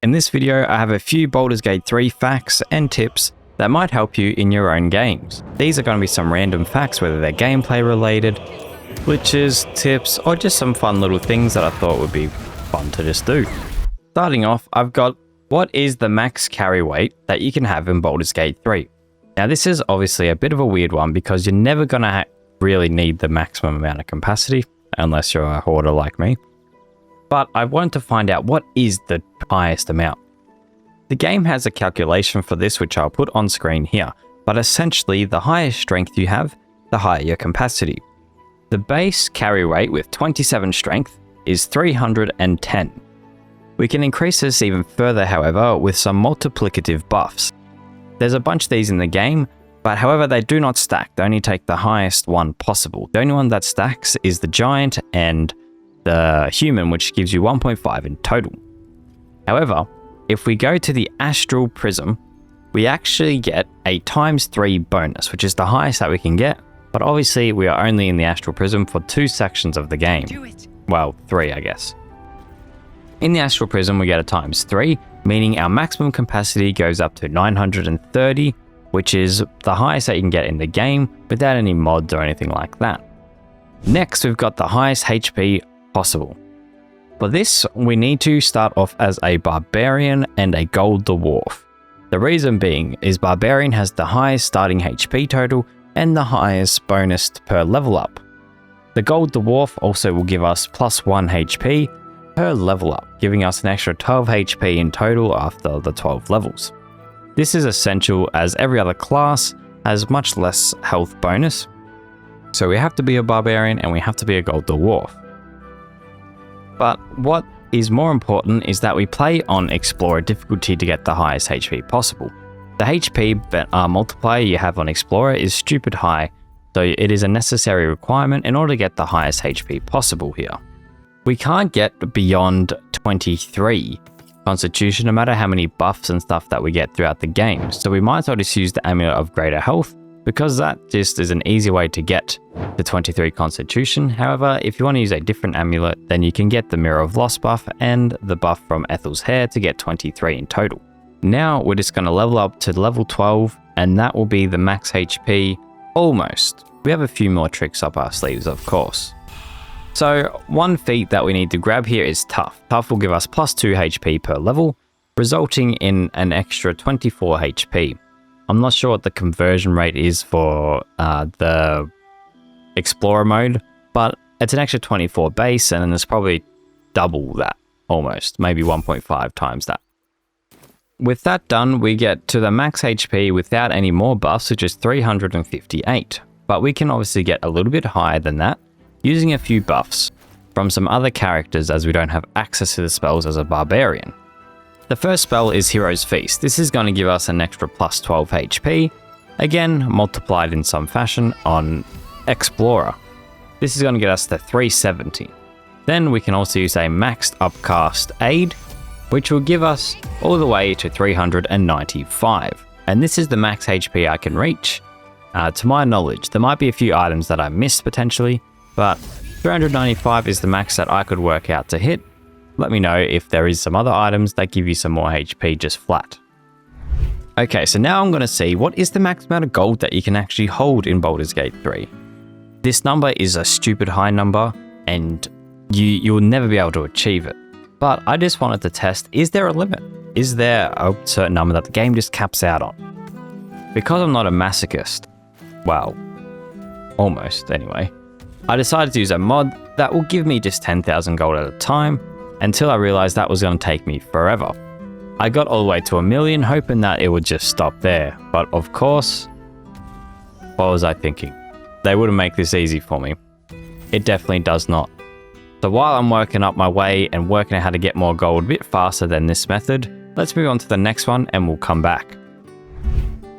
In this video, I have a few Baldur's Gate 3 facts and tips that might help you in your own games. These are going to be some random facts, whether they're gameplay related, glitches, tips, or just some fun little things that I thought would be fun to just do. Starting off, I've got what is the max carry weight that you can have in Baldur's Gate 3. Now this is obviously a bit of a weird one because you're never going to really need the maximum amount of capacity unless you're a hoarder like me. But I wanted to find out what is the highest amount. The game has a calculation for this which I'll put on screen here, but essentially the higher strength you have, the higher your capacity. The base carry weight with 27 strength is 310. We can increase this even further, however, with some multiplicative buffs. There's a bunch of these in the game, but however they do not stack, they only take the highest one possible. The only one that stacks is the giant and the human, which gives you 1.5 in total. However, if we go to the astral prism, we actually get a ×3 bonus, which is the highest that we can get, but obviously we are only in the astral prism for 2 sections of the game. Well, 3 I guess. In the astral prism we get a ×3, meaning our maximum capacity goes up to 930, which is the highest that you can get in the game without any mods or anything like that. Next we've got the highest HP possible. For this, we need to start off as a barbarian and a gold dwarf. The reason being is barbarian has the highest starting HP total and the highest bonus per level up. The gold dwarf also will give us +1 HP per level up, giving us an extra 12 HP in total after the 12 levels. This is essential as every other class has much less health bonus, so we have to be a barbarian and we have to be a gold dwarf. But what is more important is that we play on Explorer difficulty to get the highest HP possible. The HP multiplier you have on Explorer is stupid high, so it is a necessary requirement in order to get the highest HP possible here. We can't get beyond 23 Constitution no matter how many buffs and stuff that we get throughout the game, so we might as well just use the Amulet of Greater Health because that just is an easy way to get the 23 Constitution. However, if you want to use a different amulet, then you can get the Mirror of Loss buff and the buff from Ethel's Hair to get 23 in total. Now we're just going to level up to level 12 and that will be the max HP almost. We have a few more tricks up our sleeves, of course. So one feat that we need to grab here is Tough. Tough will give us +2 HP per level, resulting in an extra 24 HP. I'm not sure what the conversion rate is for the Explorer mode, but it's an extra 24 base and then there's probably double that, almost, maybe 1.5 times that. With that done, we get to the max HP without any more buffs, which is 358. But we can obviously get a little bit higher than that, using a few buffs from some other characters as we don't have access to the spells as a barbarian. The first spell is Hero's Feast. This is going to give us an extra +12 HP, again multiplied in some fashion on Explorer. This is going to get us to 370. Then we can also use a maxed upcast aid, which will give us all the way to 395. And this is the max HP I can reach. To my knowledge, there might be a few items that I missed potentially, but 395 is the max that I could work out to hit. Let me know if there is some other items that give you some more HP just flat. Okay, so now I'm going to see what is the max amount of gold that you can actually hold in Baldur's Gate 3. This number is a stupid high number and you'll never be able to achieve it. But I just wanted to test, is there a limit? Is there a certain number that the game just caps out on? Because I'm not a masochist, well, almost anyway, I decided to use a mod that will give me just 10,000 gold at a time, until I realized that was going to take me forever. I got all the way to 1 million hoping that it would just stop there, but of course, what was I thinking? They wouldn't make this easy for me. It definitely does not. So while I'm working up my way and working out how to get more gold a bit faster than this method, let's move on to the next one and we'll come back.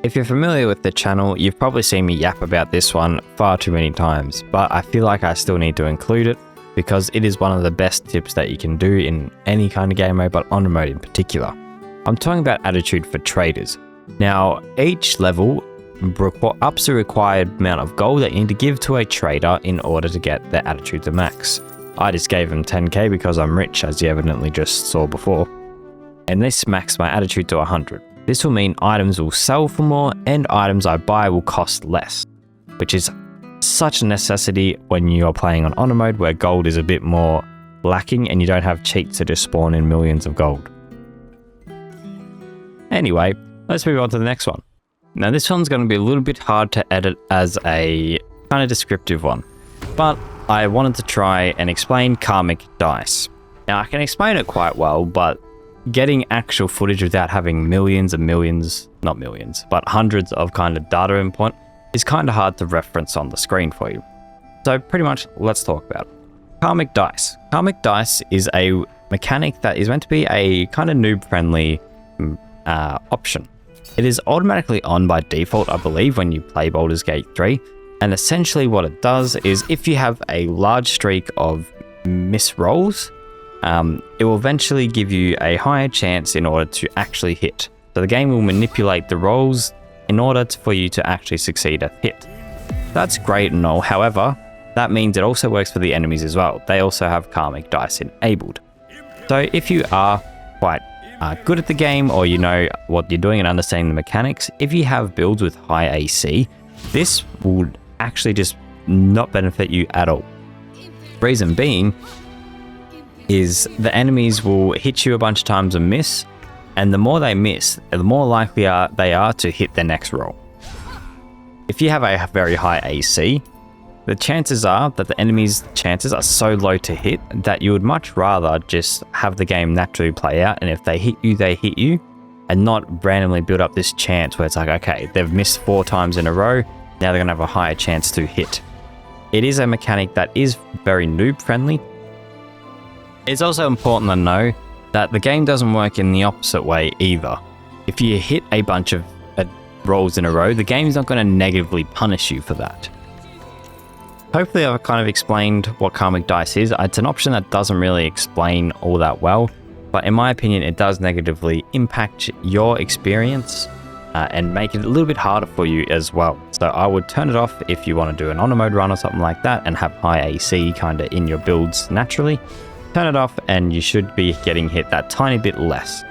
If you're familiar with the channel, you've probably seen me yap about this one far too many times, but I feel like I still need to include it because it is one of the best tips that you can do in any kind of game mode, but on mode in particular. I'm talking about attitude for traders. Now, each level ups the required amount of gold that you need to give to a trader in order to get their attitude to max. I just gave him 10k because I'm rich, as you evidently just saw before. and this maxed my attitude to 100. This will mean items will sell for more and items I buy will cost less, which is such a necessity when you are playing on honor mode where gold is a bit more lacking and you don't have cheats to just spawn in millions of gold. Anyway, let's move on to the next one. Now this one's going to be a little bit hard to edit as a kind of descriptive one, but I wanted to try and explain Karmic dice. Now I can explain it quite well, but getting actual footage without having millions and millions, not millions, but hundreds of kind of data input is kind of hard to reference on the screen for you. So pretty much, let's talk about it. Karmic dice. Karmic dice is a mechanic that is meant to be a kind of noob-friendly option. It is automatically on by default, I believe, when you play Baldur's Gate 3. And essentially what it does is if you have a large streak of miss rolls, it will eventually give you a higher chance in order to actually hit. So the game will manipulate the rolls in order for you to actually succeed at hit. That's great and all, however, that means it also works for the enemies as well. They also have Karmic dice enabled. So if you are quite good at the game, or you know what you're doing and understanding the mechanics, if you have builds with high AC, this would actually just not benefit you at all. Reason being is the enemies will hit you a bunch of times and miss, and the more they miss, the more likely they are to hit their next roll. If you have a very high AC, the chances are that the enemy's chances are so low to hit that you would much rather just have the game naturally play out, and if they hit you, and not randomly build up this chance where it's like, okay, they've missed 4 times in a row, now they're going to have a higher chance to hit. It is a mechanic that is very noob friendly. It's also important to know that the game doesn't work in the opposite way either. If you hit a bunch of rolls in a row, the game is not going to negatively punish you for that. Hopefully I've kind of explained what Karmic dice is. It's an option that doesn't really explain all that well, but in my opinion it does negatively impact your experience and make it a little bit harder for you as well. So I would turn it off if you want to do an honor mode run or something like that and have high AC kind of in your builds naturally. Turn it off and you should be getting hit that tiny bit less.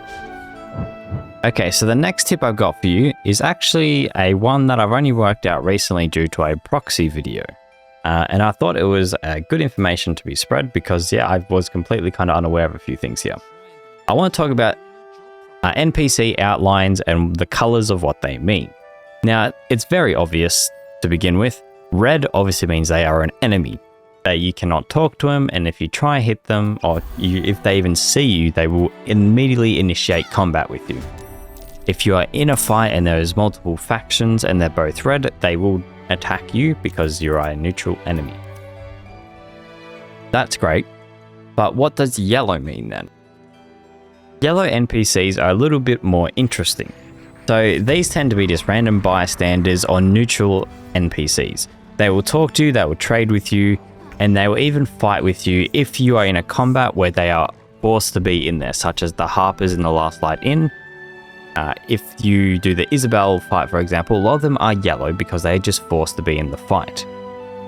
Okay, so the next tip I've got for you is actually one that I've only worked out recently due to a proxy video. And I thought it was good information to be spread because, yeah, I was completely kind of unaware of a few things here. I want to talk about NPC outlines and the colors of what they mean. Now, it's very obvious to begin with. Red obviously means they are an enemy. You cannot talk to them, and if you try hit them, or if they even see you, they will immediately initiate combat with you. If you are in a fight and there is multiple factions and they're both red, they will attack you because you're a neutral enemy. That's great, but what does yellow mean then? Yellow NPCs are a little bit more interesting. So these tend to be just random bystanders or neutral NPCs. They will talk to you, they will trade with you, and they will even fight with you if you are in a combat where they are forced to be in there, such as the Harpers in the Last Light Inn. If you do the Isabel fight, for example, a lot of them are yellow because they're just forced to be in the fight.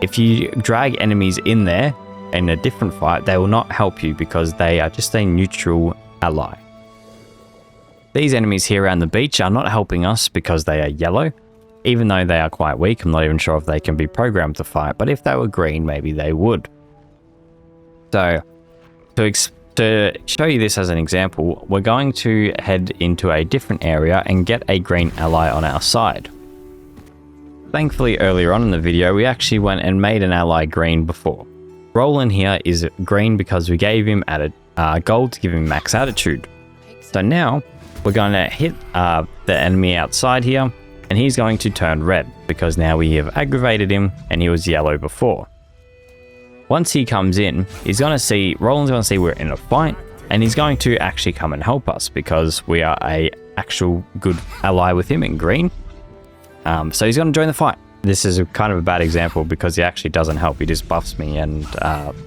If you drag enemies in there in a different fight, they will not help you because they are just a neutral ally. These enemies here around the beach are not helping us because they are yellow. Even though they are quite weak, I'm not even sure if they can be programmed to fight, but if they were green, maybe they would. So, to show you this as an example, we're going to head into a different area and get a green ally on our side. Thankfully, earlier on in the video, we actually went and made an ally green before. Roland here is green because we gave him added gold to give him max attitude. So now, we're going to hit the enemy outside here, and he's going to turn red because now we have aggravated him and he was yellow before. Once he comes in, Roland's going to see we're in a fight, and he's going to actually come and help us because we are a actual good ally with him in green. So he's going to join the fight. This is kind of a bad example because he actually doesn't help. He just buffs me and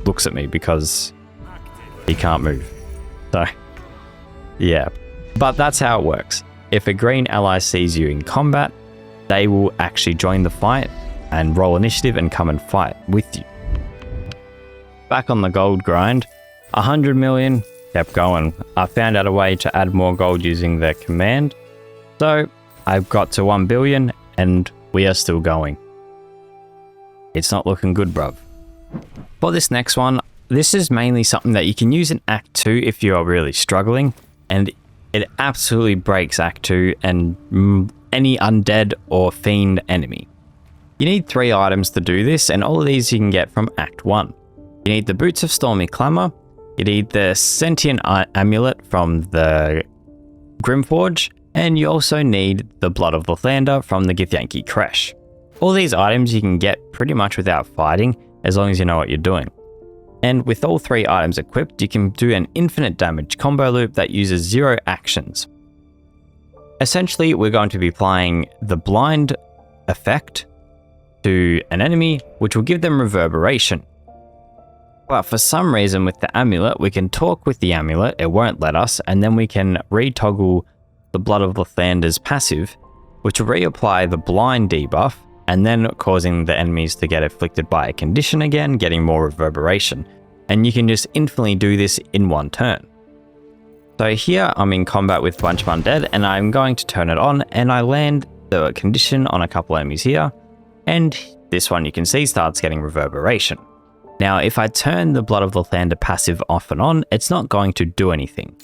looks at me because he can't move. So, yeah. But that's how it works. If a green ally sees you in combat, they will actually join the fight and roll initiative and come and fight with you. Back on the gold grind, 100 million, kept going. I found out a way to add more gold using the command. So I've got to 1 billion and we are still going. It's not looking good, bruv. For this next one, this is mainly something that you can use in Act 2 if you are really struggling, and it absolutely breaks Act 2 and any undead or fiend enemy. You need 3 items to do this, and all of these you can get from Act 1. You need the Boots of Stormy Clamor, you need the Sentient Amulet from the Grimforge, and you also need the Blood of Lathander from the Githyanki Kresh. All these items you can get pretty much without fighting, as long as you know what you're doing. And with all 3 items equipped, you can do an infinite damage combo loop that uses 0 actions. Essentially, we're going to be applying the blind effect to an enemy, which will give them reverberation. But for some reason with the amulet, we can talk with the amulet, it won't let us, and then we can retoggle the Blood of Lathander's passive, which will reapply the blind debuff, and then causing the enemies to get afflicted by a condition again, getting more reverberation. And you can just infinitely do this in one turn. So here I'm in combat with a bunch of undead, and I'm going to turn it on, and I land the condition on a couple enemies here, and this one you can see starts getting reverberation. Now if I turn the Blood of Lathander passive off and on, it's not going to do anything.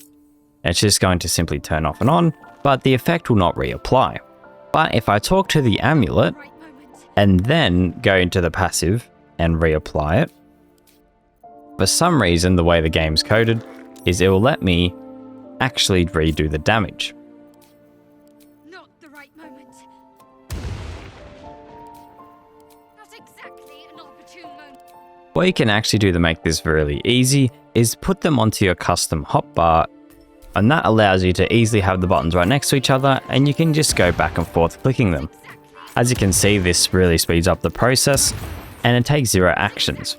It's just going to simply turn off and on, but the effect will not reapply. But if I talk to the amulet, and then go into the passive and reapply it, for some reason the way the game's coded is it will let me actually redo the damage. Not the right moment. Not exactly an opportune moment. What you can actually do to make this really easy is put them onto your custom hotbar, and that allows you to easily have the buttons right next to each other, and you can just go back and forth clicking them. As you can see, this really speeds up the process, and it takes 0 actions.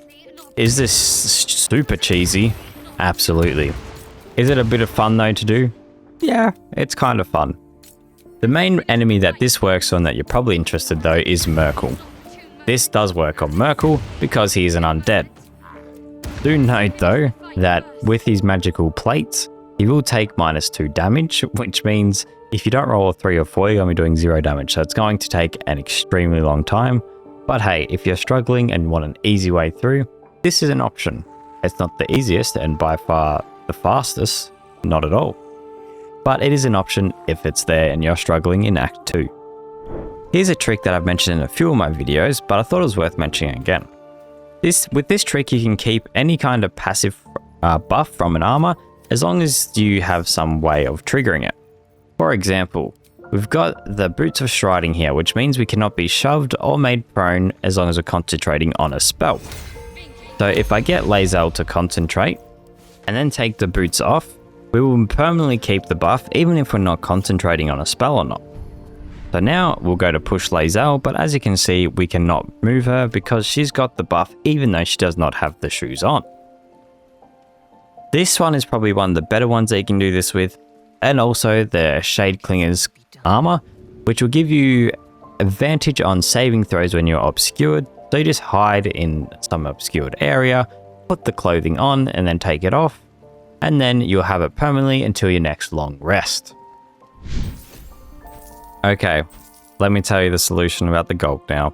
Is this super cheesy? Absolutely. Is it a bit of fun though to do? Yeah, it's kind of fun. The main enemy that this works on that you're probably interested though is Merkel. This does work on Merkel because he is an undead. Do note though that with his magical plates, he will take -2 damage, which means if you don't roll a 3 or 4, you're going to be doing 0 damage. So it's going to take an extremely long time. But hey, if you're struggling and want an easy way through, this is an option. It's not the easiest and by far the fastest, not at all. But it is an option if it's there and you're struggling in Act 2. Here's a trick that I've mentioned in a few of my videos, but I thought it was worth mentioning again. With this trick, you can keep any kind of passive buff from an armor as long as you have some way of triggering it. For example, we've got the Boots of Striding here, which means we cannot be shoved or made prone as long as we're concentrating on a spell. So if I get Lae'zel to concentrate and then take the boots off, we will permanently keep the buff even if we're not concentrating on a spell or not. So now we'll go to push Lae'zel, but as you can see, we cannot move her because she's got the buff even though she does not have the shoes on. This one is probably one of the better ones that you can do this with, and also the Shadeclinger's armor, which will give you advantage on saving throws when you're obscured. So you just hide in some obscured area, put the clothing on and then take it off, and then you'll have it permanently until your next long rest. Okay, let me tell you the solution about the gold now.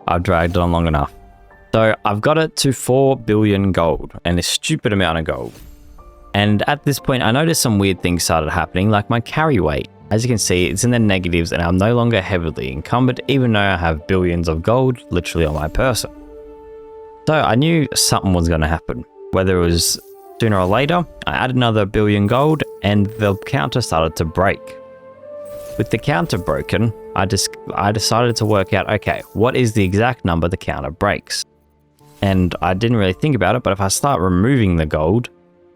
I've dragged it on long enough. So I've got it to 4 billion gold, and a stupid amount of gold. And at this point, I noticed some weird things started happening, like my carry weight. As you can see, it's in the negatives and I'm no longer heavily encumbered, even though I have billions of gold literally on my person. So I knew something was going to happen. Whether it was sooner or later, I added another billion gold and the counter started to break. With the counter broken, I decided to work out, okay, what is the exact number the counter breaks? And I didn't really think about it, but if I start removing the gold,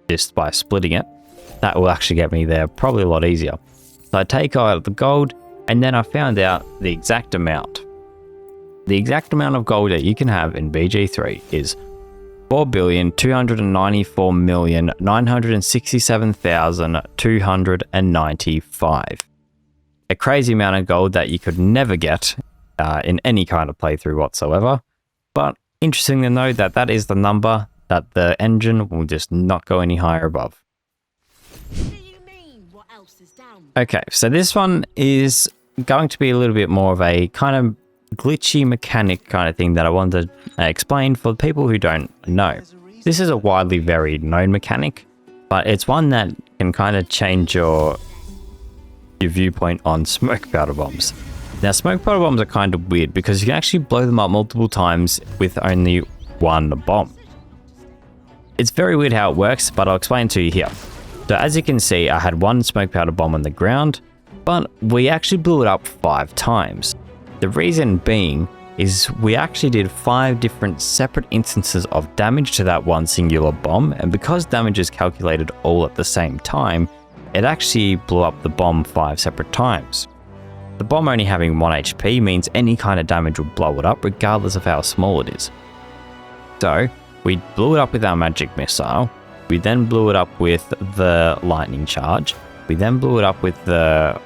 just by splitting it, that will actually get me there probably a lot easier. So I take out the gold, and then I found out the exact amount. The exact amount of gold that you can have in BG3 is 4,294,967,295. A crazy amount of gold that you could never get in any kind of playthrough whatsoever. But interesting to know that that is the number that the engine will just not go any higher above. do you mean? What else is down? Okay, so this one is going to be a little bit more of a kind of glitchy mechanic kind of thing that I wanted to explain for people who don't know. This is a widely varied known mechanic, but it's one that can kind of change your viewpoint on smoke powder bombs. Now, smoke powder bombs are kind of weird because you can actually blow them up multiple times with only one bomb. It's very weird how it works, but I'll explain to you here. So as you can see, I had one smoke powder bomb on the ground, but we actually blew it up 5 times. The reason being is we actually did 5 different separate instances of damage to that one singular bomb, and because damage is calculated all at the same time, it actually blew up the bomb 5 separate times. The bomb only having 1 HP means any kind of damage will blow it up regardless of how small it is. So we blew it up with our magic missile, we then blew it up with the lightning charge, we then blew it up with the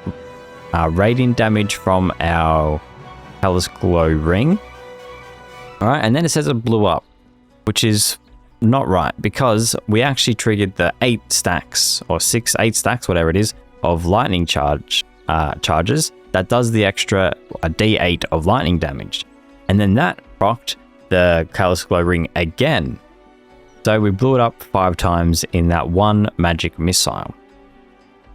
radiant damage from our Callous Glow ring. Alright, and then it says it blew up, which is not right because we actually triggered the 8 stacks or 8 stacks, whatever it is, of lightning charges that does the extra D8 of lightning damage. And then that procced the Callous Glow ring again. So we blew it up 5 times in that one magic missile.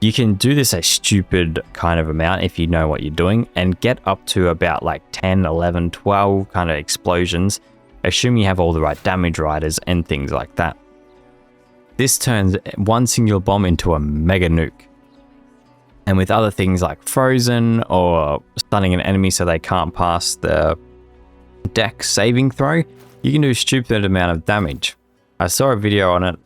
You can do this a stupid kind of amount if you know what you're doing and get up to about like 10, 11, 12 kind of explosions, assuming you have all the right damage riders and things like that. This turns one single bomb into a mega nuke. And with other things like frozen or stunning an enemy so they can't pass the deck saving throw, you can do a stupid amount of damage. I saw a video on it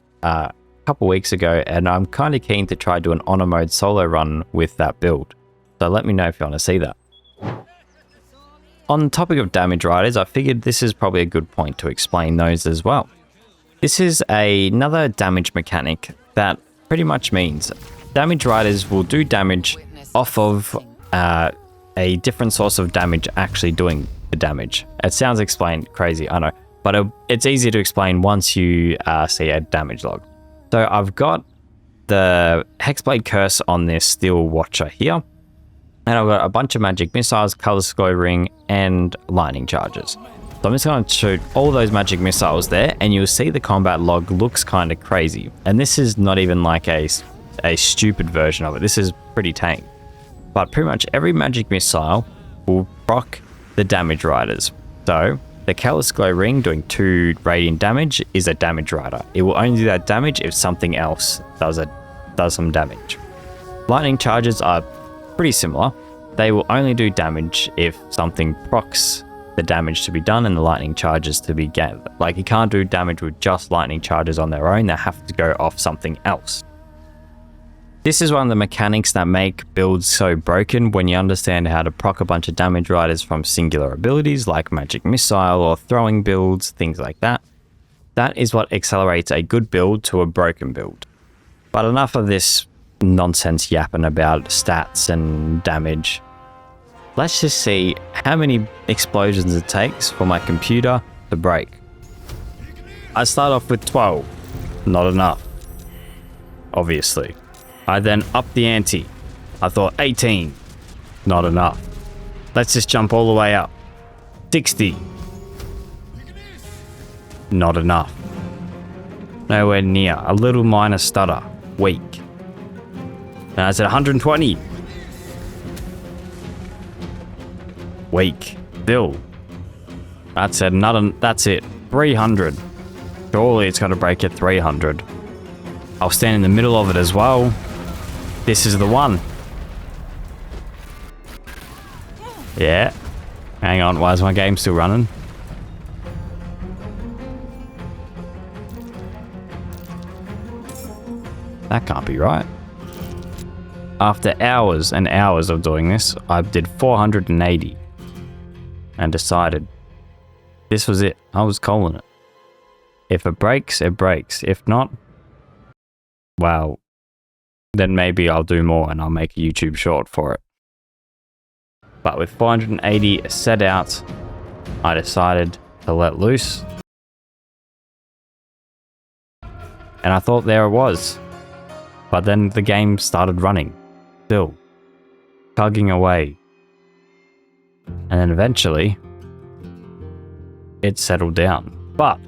couple weeks ago, and I'm kind of keen to try do an honor mode solo run with that build, so let me know if you want to see that. On the topic of damage riders, I figured this is probably a good point to explain those as well. This is another damage mechanic that pretty much means damage riders will do damage off of a different source of damage actually doing the damage. It sounds crazy, I know, but it's easy to explain once you see a damage log. So I've got the Hexblade Curse on this Steel Watcher here, and I've got a bunch of magic missiles, Callous Glow ring, and lightning charges. So I'm just going to shoot all those magic missiles there, and you'll see the combat log looks kind of crazy. And this is not even like a stupid version of it. This is pretty tame. But pretty much every magic missile will proc the damage riders. So the Callous Glow ring doing 2 radiant damage is a damage rider. It will only do that damage if something else does some damage. Lightning charges are pretty similar. They will only do damage if something procs the damage to be done and the lightning charges to be gathered. Like, you can't do damage with just lightning charges on their own. They have to go off something else. This is one of the mechanics that make builds so broken when you understand how to proc a bunch of damage riders from singular abilities like Magic Missile or throwing builds, things like that. That is what accelerates a good build to a broken build. But enough of this nonsense yapping about stats and damage. Let's just see how many explosions it takes for my computer to break. I start off with 12. Not enough. Obviously. I then upped the ante. I thought 18. Not enough. Let's just jump all the way up. 60. Not enough. Nowhere near. A little minor stutter. Weak. Now I said 120. Weak. Still. That's it. 300. Surely it's gonna break at 300. I'll stand in the middle of it as well. This is the one. Yeah. Hang on, why is my game still running? That can't be right. After hours and hours of doing this, I did 480 and decided this was it. I was calling it. If it breaks, it breaks. If not, well, then maybe I'll do more and I'll make a YouTube short for it. But with 480 set out, I decided to let loose. And I thought there it was. But then the game started running, still, tugging away. And then eventually, it settled down. But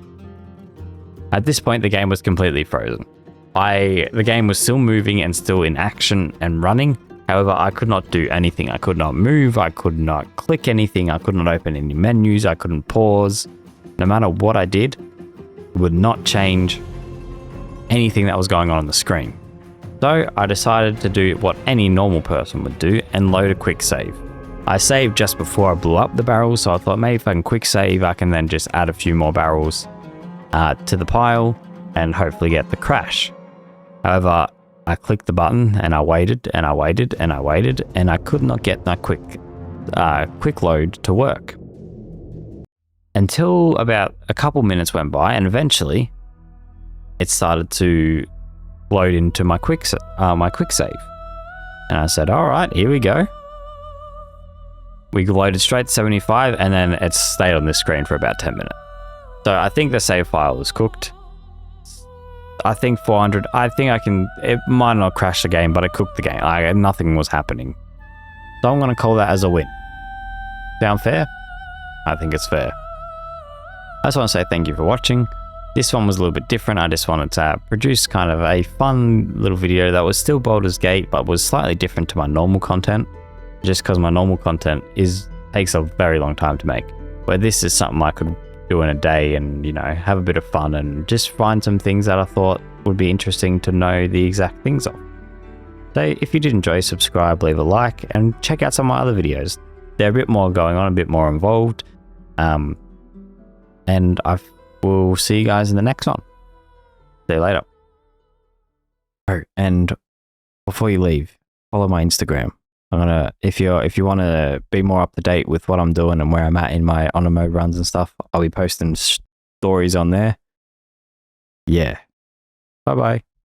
at this point, the game was completely frozen. The game was still moving and still in action and running. However, I could not do anything. I could not move. I could not click anything. I could not open any menus. I couldn't pause. No matter what I did, it would not change anything that was going on the screen. So I decided to do what any normal person would do and load a quick save. I saved just before I blew up the barrels, so I thought maybe if I can quick save, I can then just add a few more barrels to the pile and hopefully get the crash. However, I clicked the button and I waited and I waited and I waited and I could not get that quick load to work. Until about a couple minutes went by and eventually it started to load into my quick save. And I said, all right, here we go. We loaded straight to 75 and then it stayed on this screen for about 10 minutes. So I think the save file was cooked. I think 400, it might not crash the game, but it cooked the game. Nothing was happening. So I'm going to call that as a win. Sound fair? I think it's fair. I just want to say thank you for watching. This one was a little bit different. I just wanted to produce kind of a fun little video that was still Baldur's Gate, but was slightly different to my normal content. Just because my normal content takes a very long time to make. Where this is something I could do in a day and, have a bit of fun and just find some things that I thought would be interesting to know the exact things of. So if you did enjoy, subscribe, leave a like, and check out some of my other videos. They're a bit more going on, a bit more involved. And I will see you guys in the next one. See you later. Oh, and before you leave, follow my Instagram. I'm gonna, if you want to be more up to date with what I'm doing and where I'm at in my honor mode runs and stuff, I'll be posting stories on there. Yeah. Bye bye.